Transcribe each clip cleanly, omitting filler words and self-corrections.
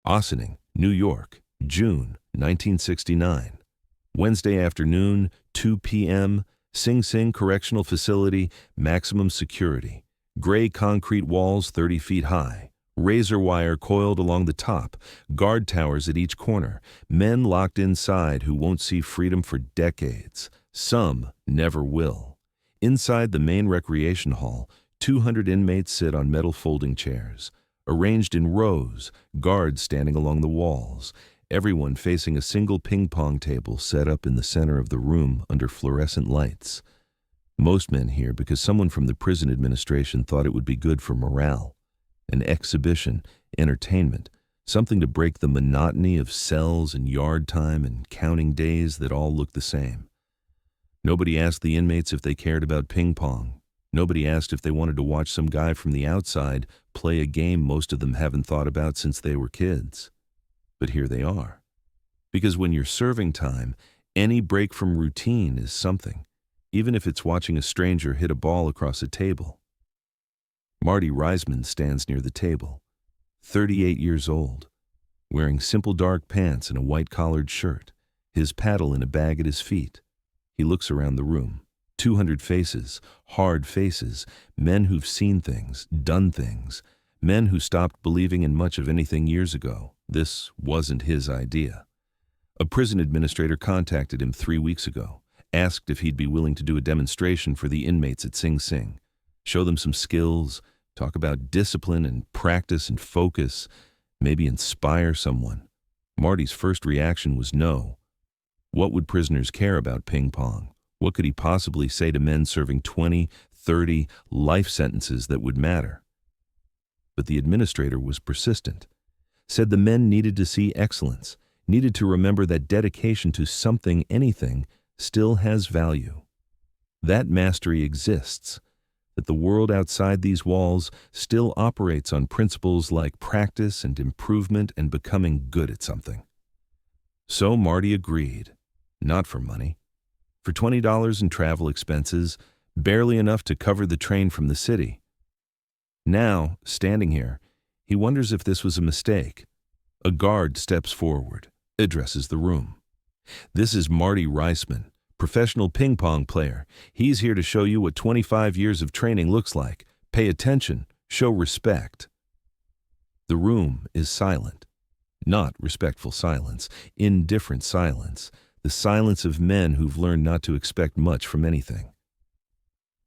Ossining, New York, June 1969. Wednesday afternoon, 2 p.m., Sing Sing Correctional Facility, maximum security. Gray concrete walls 30 feet high. Razor wire coiled along the top. Guard towers at each corner. Men locked inside who won't see freedom for decades. Some never will. Inside the main recreation hall, 200 inmates sit on metal folding chairs. Arranged in rows, guards standing along the walls. Everyone facing a single ping-pong table set up in the center of the room under fluorescent lights. Most men here because someone from the prison administration thought it would be good for morale. An exhibition, entertainment, something to break the monotony of cells and yard time and counting days that all look the same. Nobody asked the inmates if they cared about ping-pong. Nobody asked if they wanted to watch some guy from the outside play a game most of them haven't thought about since they were kids. But here they are. Because when you're serving time, any break from routine is something, even if it's watching a stranger hit a ball across a table. Marty Reisman stands near the table, 38 years old, wearing simple dark pants and a white collared shirt, his paddle in a bag at his feet. He looks around the room. 200 faces, hard faces, men who've seen things, done things, men who stopped believing in much of anything years ago. This wasn't his idea. A prison administrator contacted him 3 weeks ago, asked if he'd be willing to do a demonstration for the inmates at Sing Sing, show them some skills, talk about discipline and practice and focus, maybe inspire someone. Marty's first reaction was no. What would prisoners care about ping pong? What could he possibly say to men serving 20, 30 life sentences that would matter? But the administrator was persistent, said the men needed to see excellence, needed to remember that dedication to something, anything, still has value. That mastery exists, that the world outside these walls still operates on principles like practice and improvement and becoming good at something. So Marty agreed, not for money. For $20 in travel expenses, barely enough to cover the train from the city. Now, standing here, he wonders if this was a mistake. A guard steps forward, addresses the room. This is Marty Reisman, professional ping pong player. He's here to show you what 25 years of training looks like. Pay attention, show respect. The room is silent. Not respectful silence, indifferent silence. The silence of men who've learned not to expect much from anything.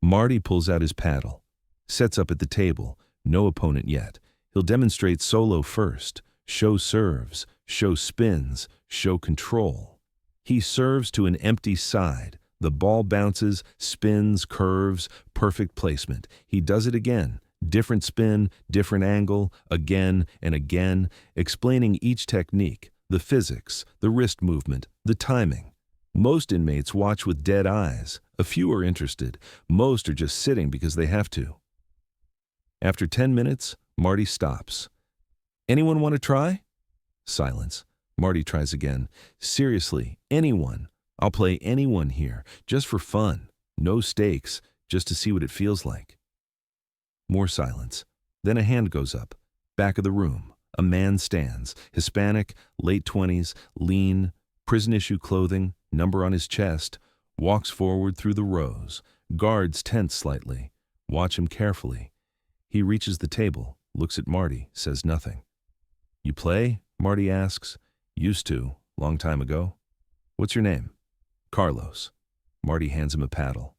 Marty pulls out his paddle, sets up at the table, no opponent yet. He'll demonstrate solo first, show serves, show spins, show control. He serves to an empty side. The ball bounces, spins, curves, perfect placement. He does it again, different spin, different angle, again and again, explaining each technique. The physics, the wrist movement, the timing. Most inmates watch with dead eyes. A few are interested. Most are just sitting because they have to. After 10 minutes, Marty stops. Anyone want to try? Silence. Marty tries again. Seriously, anyone. I'll play anyone here, just for fun. No stakes, just to see what it feels like. More silence. Then a hand goes up. Back of the room. A man stands, Hispanic, late 20s, lean, prison-issue clothing, number on his chest, walks forward through the rows. Guards tense slightly. Watch him carefully. He reaches the table, looks at Marty, says nothing. You play? Marty asks. Used to, long time ago. What's your name? Carlos. Marty hands him a paddle.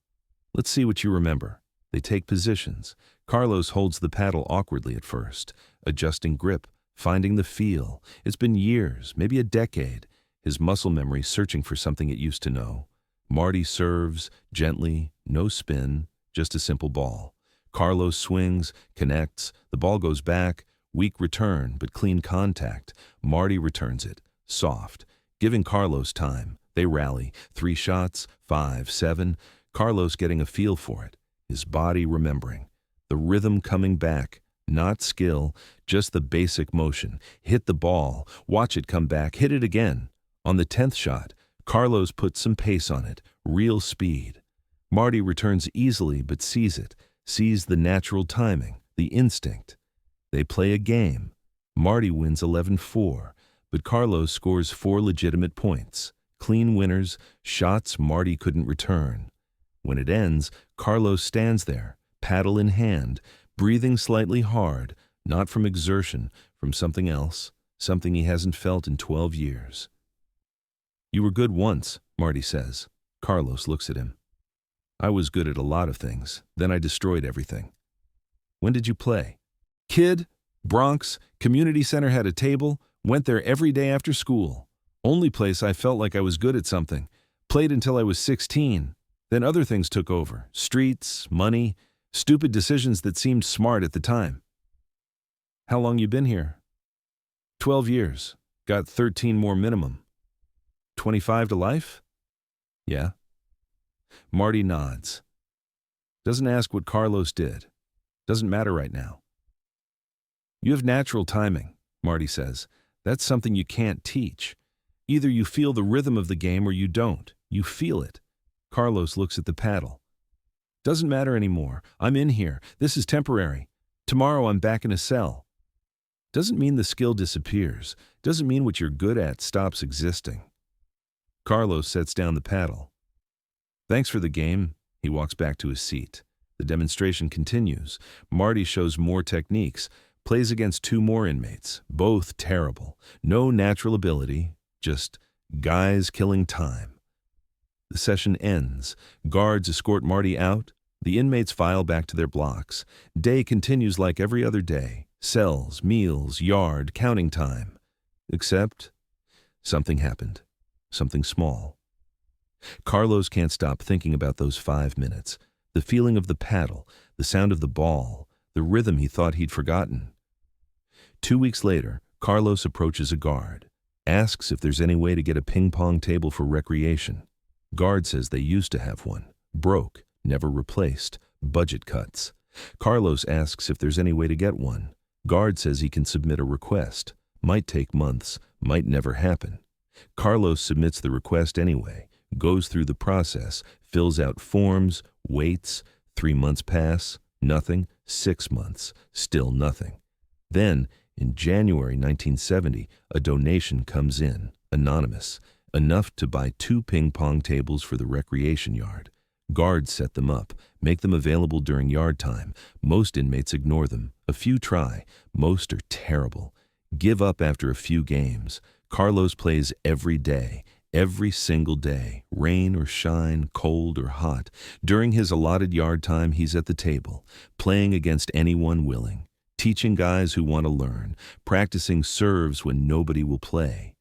Let's see what you remember. They take positions. Carlos holds the paddle awkwardly at first, adjusting grip, finding the feel. It's been years, maybe a decade. His muscle memory searching for something it used to know. Marty serves, gently, no spin, just a simple ball. Carlos swings, connects, the ball goes back, weak return, but clean contact. Marty returns it, soft, giving Carlos time. They rally, 3 shots, 5, 7, Carlos getting a feel for it, his body remembering. The rhythm coming back. Not skill, just the basic motion. Hit the ball, watch it come back, hit it again. On the 10th shot, Carlos puts some pace on it, real speed. Marty returns easily but sees it, sees the natural timing, the instinct. They play a game. Marty wins 11-4, but Carlos scores 4 legitimate points. Clean winners, shots Marty couldn't return. When it ends, Carlos stands there, paddle in hand, breathing slightly hard, not from exertion, from something else, something he hasn't felt in 12 years. "You were good once," Marty says. Carlos looks at him. "I was good at a lot of things, then I destroyed everything." "When did you play?" "Kid, Bronx, community center had a table, went there every day after school. Only place I felt like I was good at something. Played until I was 16. Then other things took over, streets, money, stupid decisions that seemed smart at the time." "How long you been here?" 12 years. Got 13 more minimum." 25 to life?" "Yeah." Marty nods. Doesn't ask what Carlos did. Doesn't matter right now. "You have natural timing," Marty says. "That's something you can't teach. Either you feel the rhythm of the game or you don't. You feel it." Carlos looks at the paddle. "Doesn't matter anymore. I'm in here. This is temporary. Tomorrow I'm back in a cell." Doesn't mean the skill disappears. Doesn't mean what you're good at stops existing. Carlos sets down the paddle. "Thanks for the game." He walks back to his seat. The demonstration continues. Marty shows more techniques, plays against 2 more inmates, both terrible. No natural ability, just guys killing time. The session ends. Guards escort Marty out. The inmates file back to their blocks. Day continues like every other day. Cells, meals, yard, counting time. Except something happened. Something small. Carlos can't stop thinking about those 5 minutes. The feeling of the paddle, the sound of the ball, the rhythm he thought he'd forgotten. 2 weeks later, Carlos approaches a guard. Asks if there's any way to get a ping-pong table for recreation. Guard says they used to have one. Broke, never replaced, budget cuts. Carlos asks if there's any way to get one. Guard says he can submit a request. Might take months, might never happen. Carlos submits the request anyway, goes through the process, fills out forms, waits. 3 months pass, nothing. 6 months, still nothing. Then, in January 1970, a donation comes in, anonymous, enough to buy 2 ping-pong tables for the recreation yard. Guards set them up, make them available during yard time. Most inmates ignore them. A few try. Most are terrible. Give up after a few games. Carlos plays every day, every single day, rain or shine, cold or hot. During his allotted yard time, he's at the table, playing against anyone willing, teaching guys who want to learn, practicing serves when nobody will play.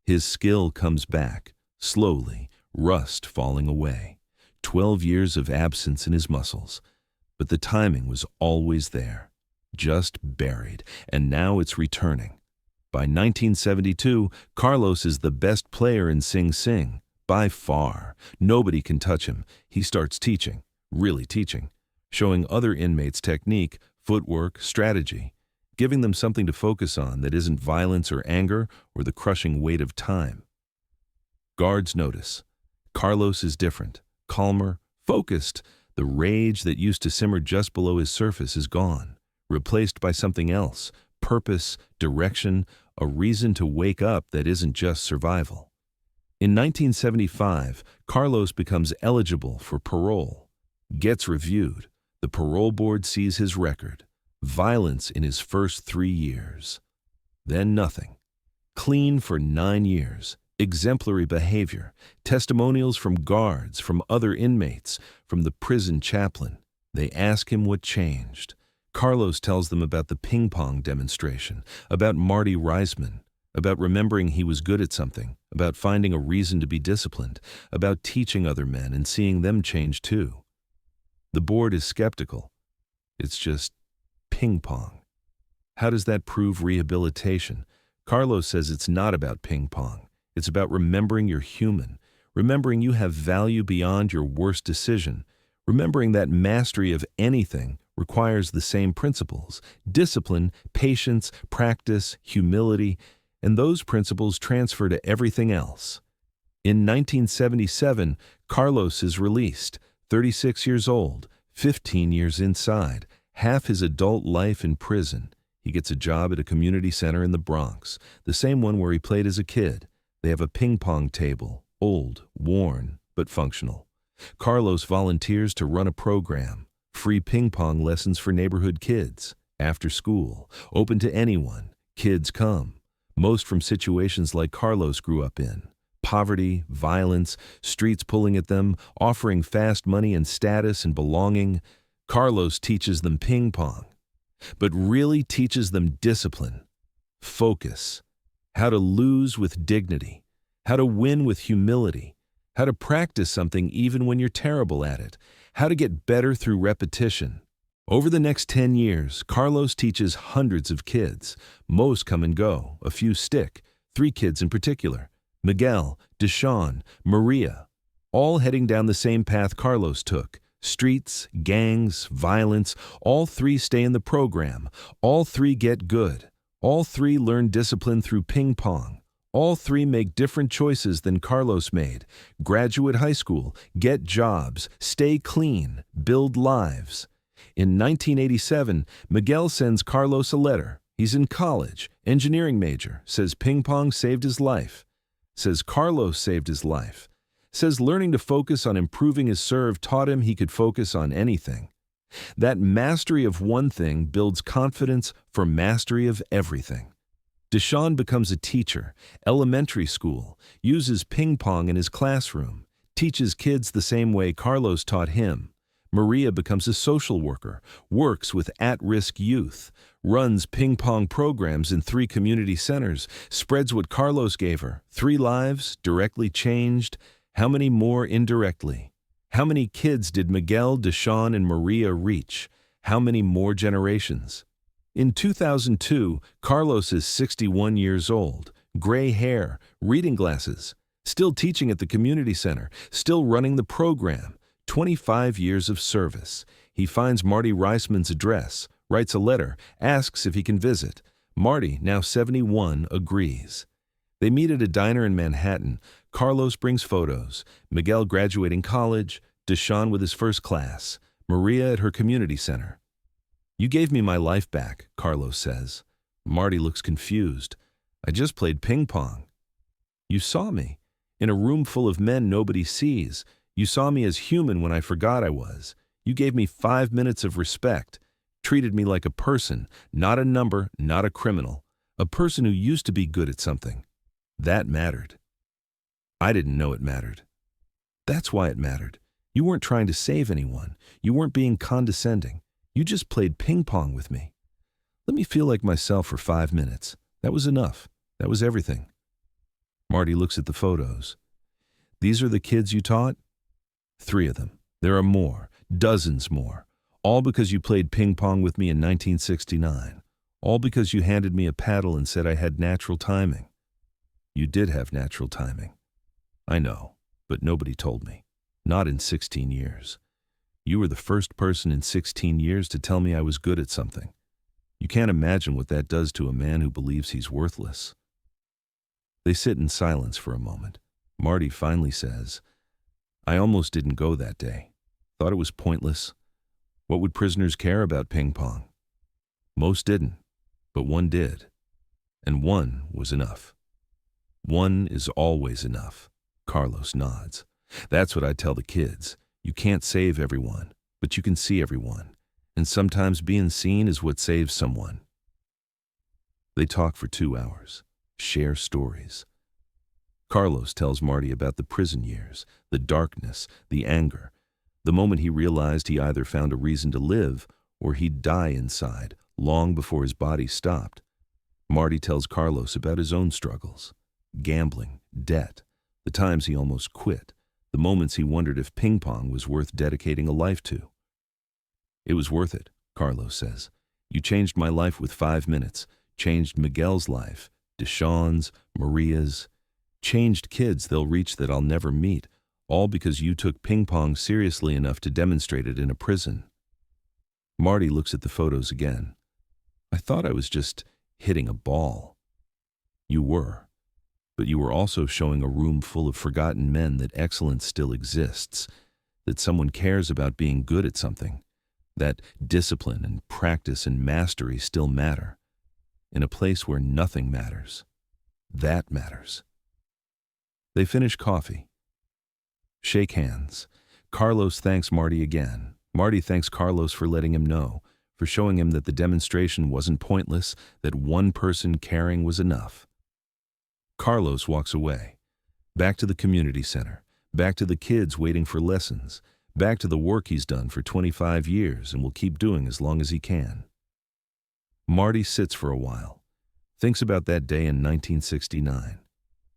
His skill comes back, slowly, rust falling away. 12 years of absence in his muscles. But the timing was always there, just buried, and now it's returning. By 1972, Carlos is the best player in Sing Sing, by far. Nobody can touch him. He starts teaching, really teaching, showing other inmates technique, footwork, strategy, giving them something to focus on that isn't violence or anger or the crushing weight of time. Guards notice. Carlos is different, calmer, focused. The rage that used to simmer just below his surface is gone, replaced by something else, purpose, direction, a reason to wake up that isn't just survival. In 1975, Carlos becomes eligible for parole, gets reviewed. The parole board sees his record, violence in his first 3 years. Then nothing. Clean for 9 years, exemplary behavior, testimonials from guards, from other inmates, from the prison chaplain. They ask him what changed. Carlos tells them about the ping-pong demonstration, about Marty Reisman, about remembering he was good at something, about finding a reason to be disciplined, about teaching other men and seeing them change too. The board is skeptical. It's just ping-pong. How does that prove rehabilitation? Carlos says it's not about ping-pong. It's about remembering you're human, remembering you have value beyond your worst decision, remembering that mastery of anything requires the same principles: discipline, patience, practice, humility, and those principles transfer to everything else. In 1977, Carlos is released, 36 years old, 15 years inside, half his adult life in prison. He gets a job at a community center in the Bronx, the same one where he played as a kid. They have a ping pong table, old, worn, but functional. Carlos volunteers to run a program, free ping pong lessons for neighborhood kids, after school, open to anyone. Kids come, most from situations like Carlos grew up in. Poverty, violence, streets pulling at them, offering fast money and status and belonging. Carlos teaches them ping pong, but really teaches them discipline, focus, how to lose with dignity, how to win with humility, how to practice something even when you're terrible at it, how to get better through repetition. Over the next 10 years, Carlos teaches hundreds of kids. Most come and go, a few stick, 3 kids in particular. Miguel, Deshaun, Maria, all heading down the same path Carlos took. Streets, gangs, violence, all 3 stay in the program. All 3 get good. All 3 learn discipline through ping pong. All 3 make different choices than Carlos made. Graduate high school, get jobs, stay clean, build lives. In 1987, Miguel sends Carlos a letter. He's in college, engineering major, says ping pong saved his life. Says Carlos saved his life. Says learning to focus on improving his serve taught him he could focus on anything. That mastery of one thing builds confidence for mastery of everything. Deshaun becomes a teacher, elementary school, uses ping pong in his classroom, teaches kids the same way Carlos taught him. Maria becomes a social worker, works with at-risk youth, runs ping pong programs in 3 community centers, spreads what Carlos gave her, 3 lives directly changed. How many more indirectly? How many kids did Miguel, Deshaun, and Maria reach? How many more generations? In 2002, Carlos is 61 years old, gray hair, reading glasses, still teaching at the community center, still running the program. 25 years of service. He finds Marty Reisman's address, writes a letter, asks if he can visit. Marty, now 71, agrees. They meet at a diner in Manhattan. Carlos brings photos. Miguel graduating college, Deshaun with his first class, Maria at her community center. "You gave me my life back," Carlos says. Marty looks confused. "I just played ping pong." "You saw me. In a room full of men nobody sees. You saw me as human when I forgot I was. You gave me 5 minutes of respect, treated me like a person, not a number, not a criminal, a person who used to be good at something. That mattered." "I didn't know it mattered." "That's why it mattered. You weren't trying to save anyone. You weren't being condescending. You just played ping pong with me. Let me feel like myself for 5 minutes. That was enough. That was everything." Marty looks at the photos. "These are the kids you taught?" 3 of them. There are more, dozens more. All because you played ping pong with me in 1969. All because you handed me a paddle and said I had natural timing. You did have natural timing. I know, but nobody told me. Not in 16 years. You were the first person in 16 years to tell me I was good at something. You can't imagine what that does to a man who believes he's worthless." They sit in silence for a moment. Marty finally says, "I almost didn't go that day. Thought it was pointless. What would prisoners care about ping pong? Most didn't, but one did. And one was enough. One is always enough." Carlos nods. "That's what I tell the kids. You can't save everyone, but you can see everyone. And sometimes being seen is what saves someone." They talk for 2 hours, share stories. Carlos tells Marty about the prison years, the darkness, the anger, the moment he realized he either found a reason to live or he'd die inside long before his body stopped. Marty tells Carlos about his own struggles, gambling, debt, the times he almost quit, the moments he wondered if ping pong was worth dedicating a life to. "It was worth it," Carlos says. "You changed my life with 5 minutes, changed Miguel's life, Deshaun's, Maria's, changed kids they'll reach that I'll never meet, all because you took ping pong seriously enough to demonstrate it in a prison." Marty looks at the photos again. "I thought I was just hitting a ball." "You were, but you were also showing a room full of forgotten men that excellence still exists, that someone cares about being good at something, that discipline and practice and mastery still matter, in a place where nothing matters. That matters. They finish coffee. Shake hands. Carlos thanks Marty again. Marty thanks Carlos for letting him know, for showing him that the demonstration wasn't pointless, that one person caring was enough. Carlos walks away. Back to the community center. Back to the kids waiting for lessons. Back to the work he's done for 25 years and will keep doing as long as he can. Marty sits for a while. Thinks about that day in 1969.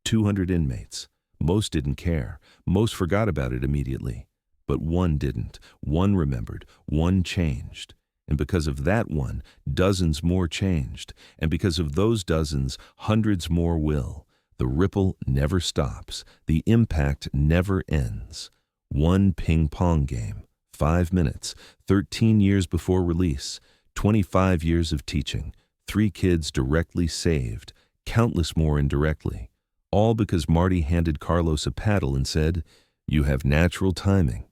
200 inmates. Most didn't care. Most forgot about it immediately. But one didn't. One remembered. One changed. And because of that one, dozens more changed. And because of those dozens, hundreds more will. The ripple never stops. The impact never ends. One ping-pong game. 5 minutes. 13 years before release. 25 years of teaching. 3 kids directly saved. Countless more indirectly. All because Marty handed Carlos a paddle and said, "You have natural timing."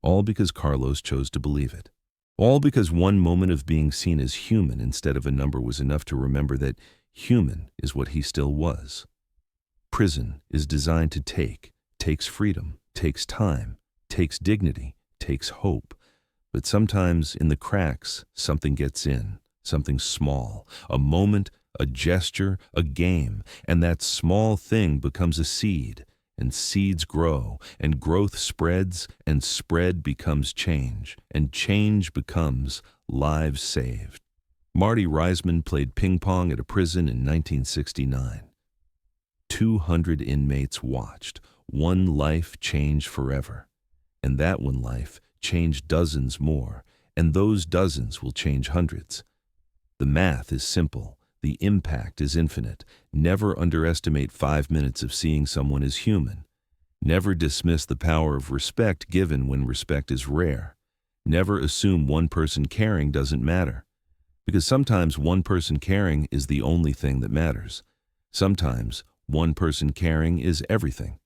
All because Carlos chose to believe it. All because one moment of being seen as human instead of a number was enough to remember that human is what he still was. Prison is designed to takes freedom, takes time, takes dignity, takes hope. But sometimes in the cracks, something gets in, something small, a moment, a gesture, a game, and that small thing becomes a seed, and seeds grow, and growth spreads, and spread becomes change, and change becomes lives saved. Marty Reisman played ping pong at a prison in 1969. 200 inmates watched, one life change forever. And that one life changed dozens more, and those dozens will change hundreds. The math is simple. The impact is infinite. Never underestimate 5 minutes of seeing someone as human. Never dismiss the power of respect given when respect is rare. Never assume one person caring doesn't matter. Because sometimes one person caring is the only thing that matters. Sometimes one person caring is everything.